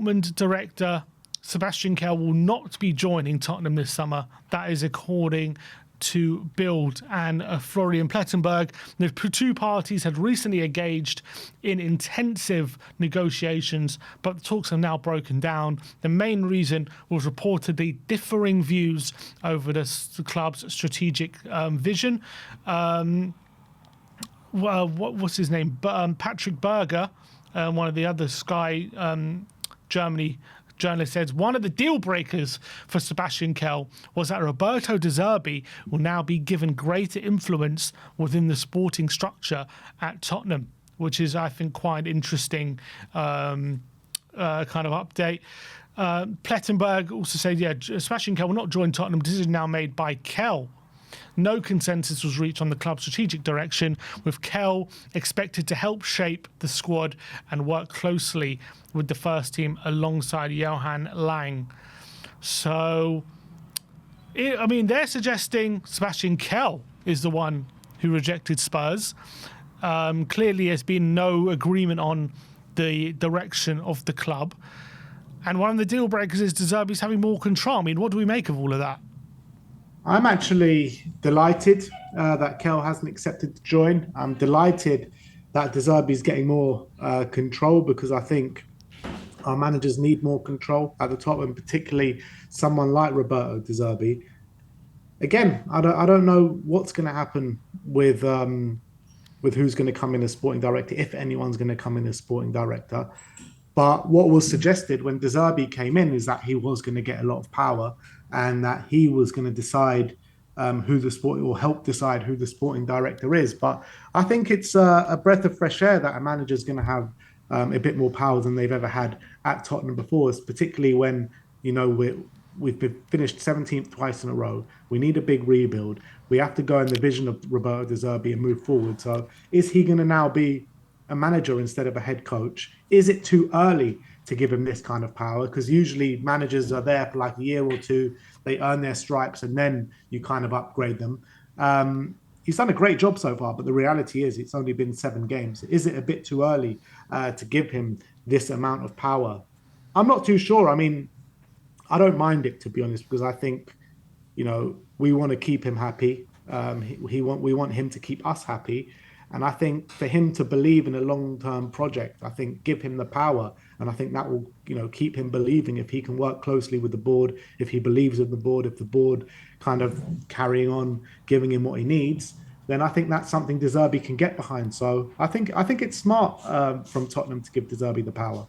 Dortmund director Sebastian Kehl will not be joining Tottenham this summer. That is according to Bild and Florian Plettenberg. The two parties had recently engaged in intensive negotiations, but the talks have now broken down. The main reason was reportedly differing views over the club's strategic vision. What's his name? Patrick Berger, one of the other Sky Germany journalist, says one of the deal breakers for Sebastian Kehl was that Roberto De Zerbi will now be given greater influence within the sporting structure at Tottenham, which is, I think, quite interesting kind of update. Plettenberg also said, Sebastian Kehl will not join Tottenham. Decision now made by Kehl. No consensus was reached on the club's strategic direction, with Kehl expected to help shape the squad and work closely with the first team alongside Johan Lang. So, they're suggesting Sebastian Kehl is the one who rejected Spurs. Clearly, there's been no agreement on the direction of the club. And one of the deal breakers is De Zerbi's having more control. What do we make of all of that? I'm actually delighted that Kehl hasn't accepted to join. I'm delighted that De Zerbi is getting more control, because I think our managers need more control at the top, and particularly someone like Roberto De Zerbi. Again, I don't know what's going to happen with who's going to come in as sporting director, if anyone's going to come in as sporting director. But what was suggested when De Zerbi came in is that he was going to get a lot of power, and that he was going to decide help decide who the sporting director is. But I think it's a breath of fresh air that a manager is going to have a bit more power than they've ever had at Tottenham before, particularly when we've been finished 17th twice in a row. We need a big rebuild. We have to go in the vision of Roberto De Zerbi and move forward. So is he going to now be a manager instead of a head coach? Is it too early to give him this kind of power? Because usually managers are there for like a year or two, they earn their stripes, and then you kind of upgrade them. He's done a great job so far, but the reality is it's only been 7 games. Is it a bit too early to give him this amount of power? I'm not too sure. I don't mind it, to be honest, because I think, we want to keep him happy. We want him to keep us happy. And I think for him to believe in a long-term project, I think give him the power. And I think that will, keep him believing. If he can work closely with the board, if he believes in the board, if the board kind of carrying on giving him what he needs, then I think that's something De Zerbi can get behind. So I think it's smart from Tottenham to give De Zerbi the power.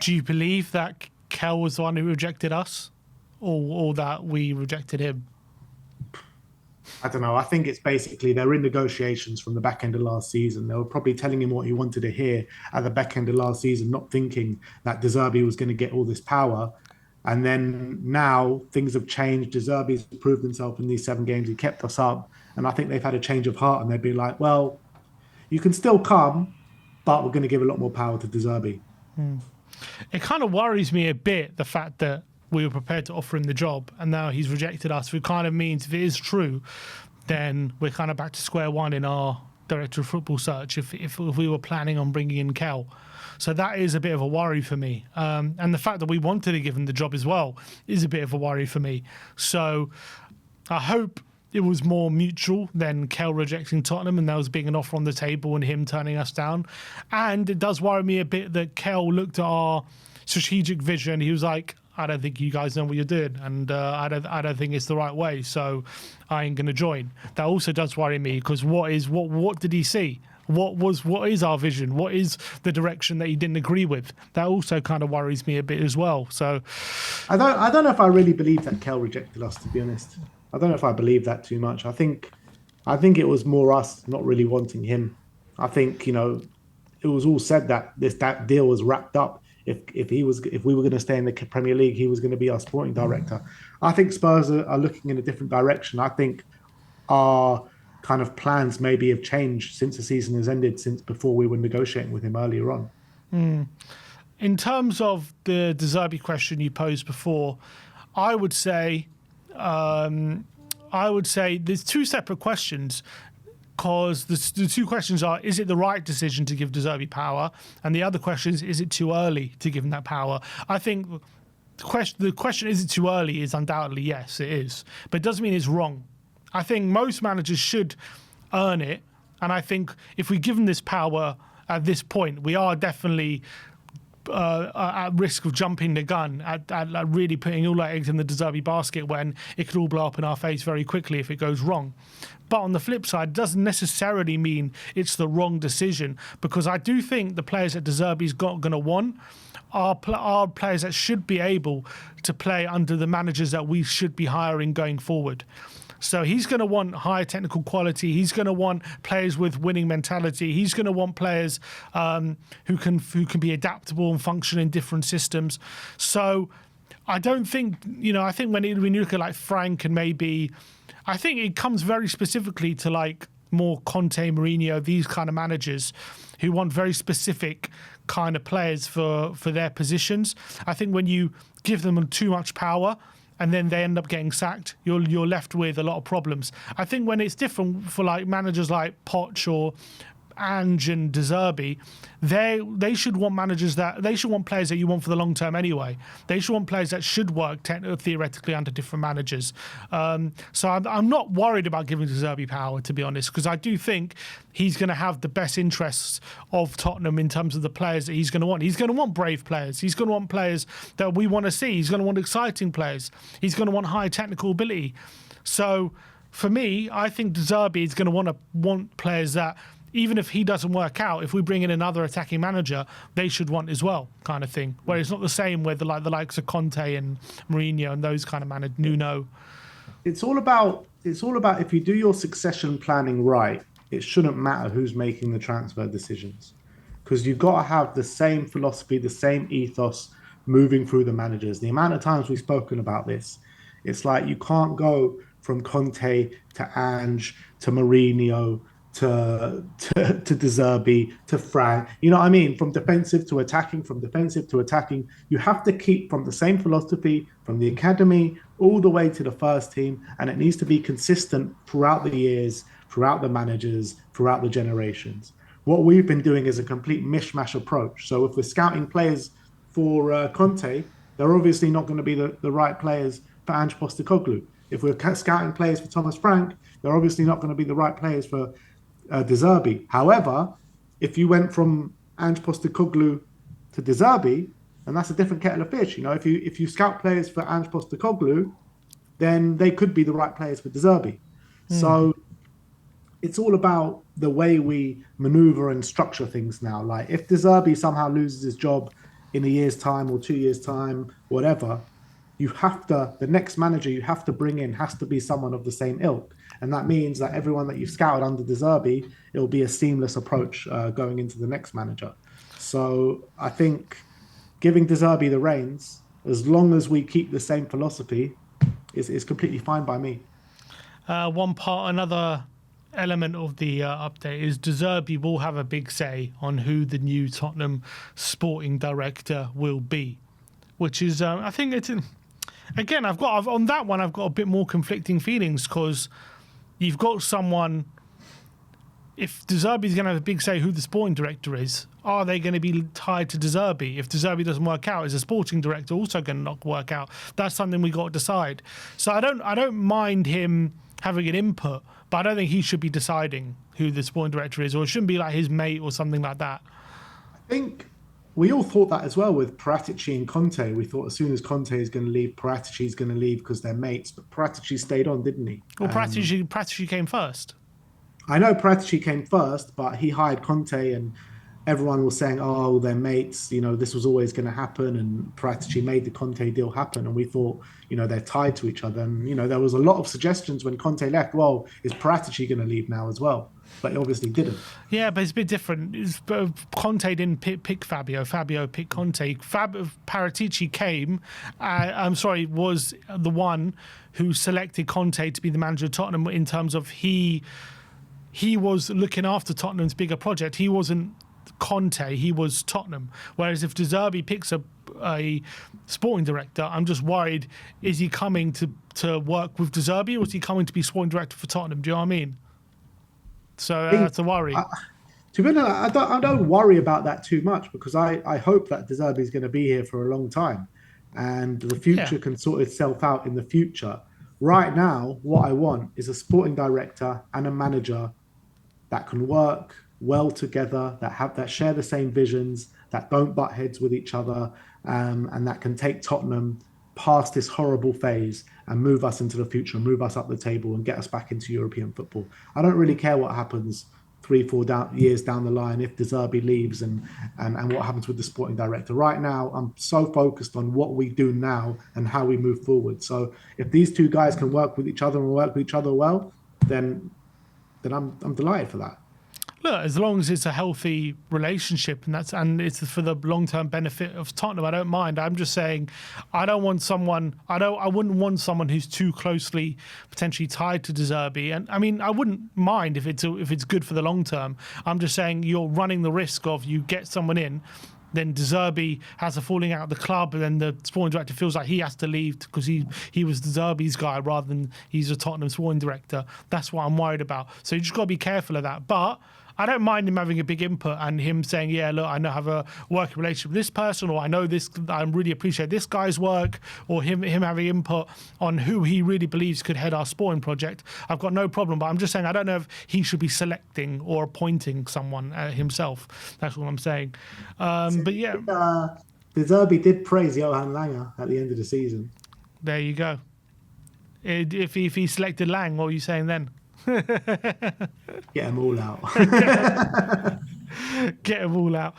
Do you believe that Kehl was the one who rejected us, or that we rejected him? I don't know. I think it's basically they're in negotiations from the back end of last season. They were probably telling him what he wanted to hear at the back end of last season, not thinking that De Zerbi was going to get all this power. And then now things have changed. De Zerbi's proved himself in these 7 games. He kept us up. And I think they've had a change of heart, and they'd be like, well, you can still come, but we're going to give a lot more power to De Zerbi. It kind of worries me a bit, the fact that we were prepared to offer him the job and now he's rejected us, which kind of means, if it is true, then we're kind of back to square one in our director of football search if we were planning on bringing in Kehl. So that is a bit of a worry for me. And the fact that we wanted to give him the job as well is a bit of a worry for me. So I hope it was more mutual than Kehl rejecting Tottenham and there was being an offer on the table and him turning us down. And it does worry me a bit that Kehl looked at our strategic vision. He was like, I don't think you guys know what you're doing, and I don't think it's the right way, so I ain't going to join. That also does worry me, because what did he see? What is our vision? What is the direction that he didn't agree with? That also kind of worries me a bit as well. So I don't know if I really believe that Kehl rejected us, to be honest. I don't know if I believe that too much. I think it was more us not really wanting him. I think, it was all said that that deal was wrapped up. If we were going to stay in the Premier League, he was going to be our sporting director. I think Spurs are looking in a different direction. I think our kind of plans maybe have changed since the season has ended, since before we were negotiating with him earlier on. In terms of the De Zerbi question you posed before, I would say there's 2 separate questions. because the two questions are: is it the right decision to give De Zerbi power? And the other question is it too early to give him that power? I think the question is it too early is undoubtedly yes, it is, but it doesn't mean it's wrong. I think most managers should earn it, and I think if we give him this power at this point, we are definitely at risk of jumping the gun at like really putting all our eggs in the De Zerbi basket when it could all blow up in our face very quickly if it goes wrong. But on the flip side, it doesn't necessarily mean it's the wrong decision, because I do think the players that De Zerbi's going to want are players that should be able to play under the managers that we should be hiring going forward. So he's going to want higher technical quality. He's going to want players with winning mentality. He's going to want players who can be adaptable and function in different systems. So I don't think, I think when you look at like Frank and maybe, I think it comes very specifically to like more Conte, Mourinho, these kind of managers who want very specific kind of players for their positions. I think when you give them too much power and then they end up getting sacked, you're left with a lot of problems. I think when it's different for like managers like Poch or Ange and De Zerbi, they should want players that you want for the long term anyway. They should want players that should work theoretically under different managers. So I'm not worried about giving De Zerbi power, to be honest, because I do think he's going to have the best interests of Tottenham in terms of the players that he's going to want. He's going to want brave players. He's going to want players that we want to see. He's going to want exciting players. He's going to want high technical ability. So for me, I think De Zerbi is going to want players that, even if he doesn't work out, if we bring in another attacking manager, they should want as well, kind of thing. Where it's not the same with the likes of Conte and Mourinho and those kind of managers. Nuno. It's all about if you do your succession planning right, it shouldn't matter who's making the transfer decisions, because you've got to have the same philosophy, the same ethos moving through the managers. The amount of times we've spoken about this, it's like you can't go from Conte to Ange to Mourinho to De Zerbi to Frank, you know what I mean? From defensive to attacking, you have to keep from the same philosophy from the academy all the way to the first team, and it needs to be consistent throughout the years, throughout the managers, throughout the generations. What we've been doing is a complete mishmash approach. So if we're scouting players for Conte, they're obviously not going to be the right players for Ange Postecoglou. If we're scouting players for Thomas Frank, they're obviously not going to be the right players for De Zerbi. However, if you went from Ange Postecoglou to De Zerbi, and that's a different kettle of fish. If you scout players for Ange Postecoglou, then they could be the right players for De Zerbi. So it's all about the way we maneuver and structure things now. Like if De Zerbi somehow loses his job in a year's time or 2 years' time, whatever, the next manager you have to bring in has to be someone of the same ilk. And that means that everyone that you've scouted under De Zerbi, it'll be a seamless approach going into the next manager. So I think giving De Zerbi the reins, as long as we keep the same philosophy, is completely fine by me. Another element of the update is De Zerbi will have a big say on who the new Tottenham sporting director will be, which is, I think it's... Again, I've got a bit more conflicting feelings, because you've got someone. If De Zerbi is going to have a big say who the sporting director is, are they going to be tied to De Zerbi? If De Zerbi doesn't work out, is the sporting director also going to not work out? That's something we got to decide. So I don't mind him having an input, but I don't think he should be deciding who the sporting director is, or it shouldn't be like his mate or something like that. I think we all thought that as well with Paratici and Conte. We thought as soon as Conte is going to leave, Paratici is going to leave because they're mates. But Paratici stayed on, didn't he? Well, Paratici came first. I know Paratici came first, but he hired Conte, and everyone was saying, "Oh, they're mates. This was always going to happen." And Paratici made the Conte deal happen, and we thought, they're tied to each other. And there was a lot of suggestions when Conte left. Well, is Paratici going to leave now as well? But he obviously didn't. Yeah, but it's a bit different. Conte didn't pick Fabio. Fabio picked Conte. Paratici came, was the one who selected Conte to be the manager of Tottenham, in terms of he was looking after Tottenham's bigger project. He wasn't Conte, he was Tottenham. Whereas if De Zerbi picks a sporting director, I'm just worried, is he coming to work with De Zerbi, or is he coming to be sporting director for Tottenham? Do you know what I mean? So think, that's a worry. to be honest, I don't worry about that too much because I hope that De Zerbi is going to be here for a long time, and the Yeah. future can sort itself out in the future. Right now, what I want is a sporting director and a manager that can work well together, that share the same visions, that don't butt heads with each other, and that can take Tottenham past this horrible phase and move us into the future, move us up the table, and get us back into European football. I don't really care what happens 3, 4 years down the line if De Zerbi leaves and what happens with the sporting director. Right now, I'm so focused on what we do now and how we move forward. So if these two guys can work with each other and work with each other well, then I'm delighted for that. Look, as long as it's a healthy relationship and it's for the long-term benefit of Tottenham, I don't mind. I'm just saying, I wouldn't want someone who's too closely potentially tied to De Zerbi. And I mean, I wouldn't mind if it's good for the long term. I'm just saying you're running the risk of you get someone in, then De Zerbi has a falling out of the club, and then the sporting director feels like he has to leave because he was De Zerbi's guy rather than he's a Tottenham sporting director. That's what I'm worried about. So you just got to be careful of that. But I don't mind him having a big input and him saying, yeah, look, I know I have a working relationship with this person, or I know this, I really appreciate this guy's work, or him having input on who he really believes could head our sporting project. I've got no problem, but I'm just saying I don't know if he should be selecting or appointing someone himself. That's what I'm saying. But yeah. De Zerbi did praise Johan Langer at the end of the season. There you go. If he selected Lang, what are you saying then? Get them all out. Get them all out.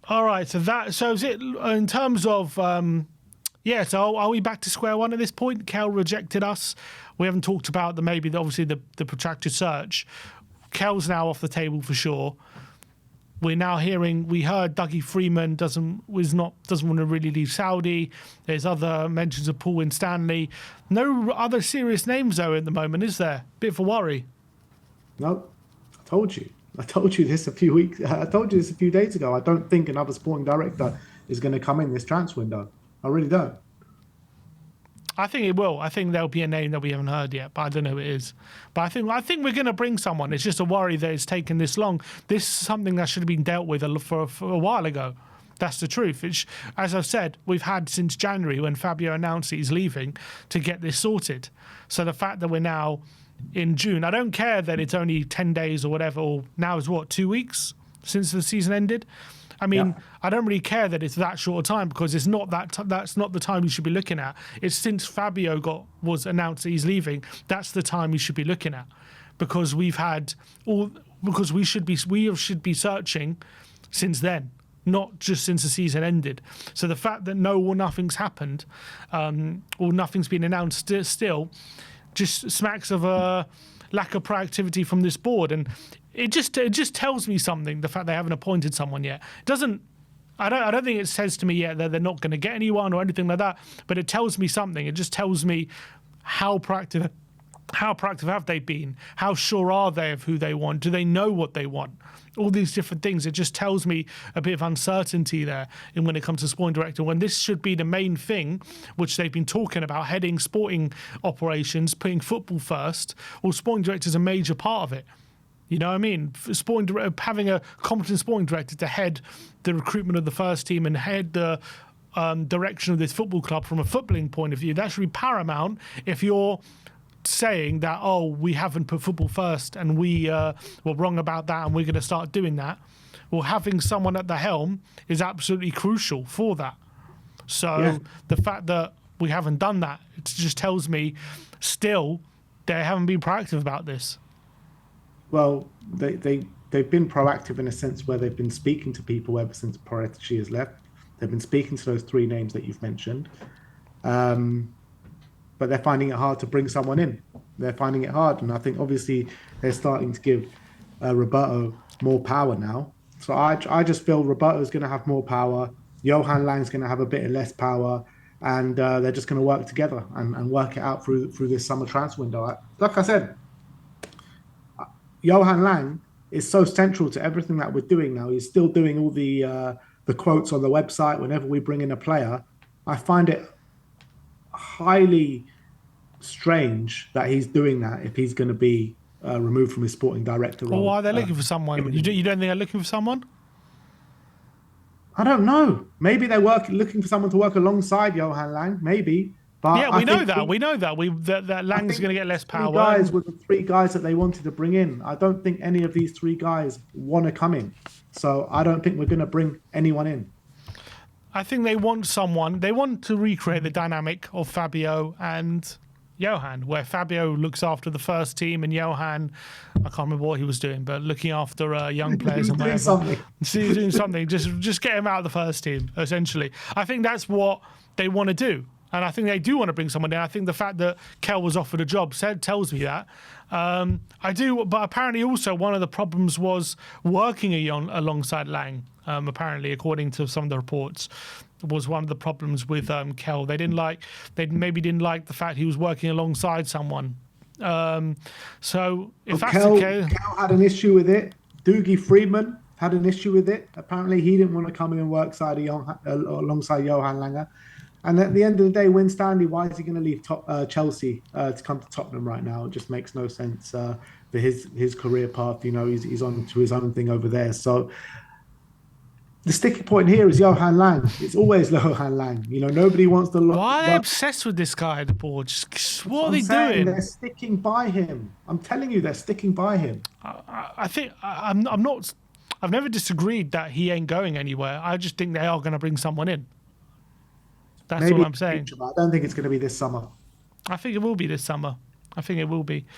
All right. So is it in terms of so are we back to square one at this point? Kehl rejected us. We haven't talked about obviously the protracted search. Kehl's now off the table for sure. We heard Dougie Freeman doesn't want to really leave Saudi. There's other mentions of Paul Winstanley. No other serious names though at the moment, is there? Bit of a worry. No, I told you this a few weeks. I told you this a few days ago. I don't think another sporting director is going to come in this transfer window. I really don't. I think it will. I think there'll be a name that we haven't heard yet, but I don't know who it is. But I think we're going to bring someone. It's just a worry that it's taken this long. This is something that should have been dealt with for a while ago. That's the truth. As I've said, we've had since January when Fabio announced he's leaving to get this sorted. So the fact that we're now in June, I don't care that it's only 10 days or whatever, or now is 2 weeks since the season ended. I mean, yeah. I don't really care that it's that short a time because it's not that's not the time you should be looking at. It's since Fabio was announced that he's leaving. That's the time you should be looking at, because we should be searching since then, not just since the season ended. So the fact that nothing's happened, or nothing's been announced still, just smacks of a lack of proactivity from this board. And it just tells me something, the fact they haven't appointed someone yet. I don't think it says to me yet that they're not going to get anyone or anything like that, but it tells me something. It just tells me how proactive have they been? How sure are they of who they want? Do they know what they want? All these different things. It just tells me a bit of uncertainty there when it comes to sporting director, when this should be the main thing, which they've been talking about, heading sporting operations, putting football first. Well, sporting director is a major part of it. You know what I mean? Having a competent sporting director to head the recruitment of the first team and head the direction of this football club from a footballing point of view, that should be paramount. If you're saying that, we haven't put football first and we were wrong about that and we're going to start doing that, well, having someone at the helm is absolutely crucial for that. So the fact that we haven't done that, it just tells me still they haven't been proactive about this. Well, they've been proactive in a sense where they've been speaking to people ever since Paratici has left. They've been speaking to those 3 names that you've mentioned. But they're finding it hard to bring someone in. They're finding it hard. And I think obviously they're starting to give Roberto more power now. So I just feel Roberto's going to have more power. Johan Lang's going to have a bit less power. And they're just going to work together and work it out through this summer transfer window. Like I said, Johan Lang is so central to everything that we're doing now. He's still doing all the quotes on the website whenever we bring in a player. I find it highly strange that he's doing that if he's going to be removed from his sporting director Well, role. why are they looking for someone? You don't think they're looking for someone? I don't know. Maybe they're looking for someone to work alongside Johan Lang. Maybe, but Yeah, we know that. We know that. That Lang's going to get less three power. guys were the three guys that they wanted to bring in. I don't think any of these three guys want to come in. So I don't think we're going to bring anyone in. I think they want someone. They want to recreate the dynamic of Fabio and Johan, where Fabio looks after the first team and Johan, I can't remember what he was doing, but looking after young players and whatever. Something. So he's doing something. Just get him out of the first team, essentially. I think that's what they want to do. And I think they do want to bring someone in. I think the fact that Kehl was offered a job tells me that. I do, but apparently also one of the problems was working alongside Lang. Apparently, according to some of the reports, was one of the problems with Kehl. They maybe didn't like the fact he was working alongside someone. So if that's the case, Kehl had an issue with it. Doogie Friedman had an issue with it. Apparently, he didn't want to come in and work alongside Johan Langer. And at the end of the day, Win Stanley, why is he going to leave Chelsea to come to Tottenham right now? It just makes no sense for his career path. You know, he's on to his own thing over there. So the sticky point here is Johan Lang. It's always Johan Lang. You know, nobody wants to. Why are they obsessed with this guy at the board? What are they doing? They're sticking by him. I'm telling you, they're sticking by him. I think I'm not. I've never disagreed that he ain't going anywhere. I just think they are going to bring someone in. That's all I'm saying. I don't think it's going to be this summer. I think it will be this summer. I think it will be.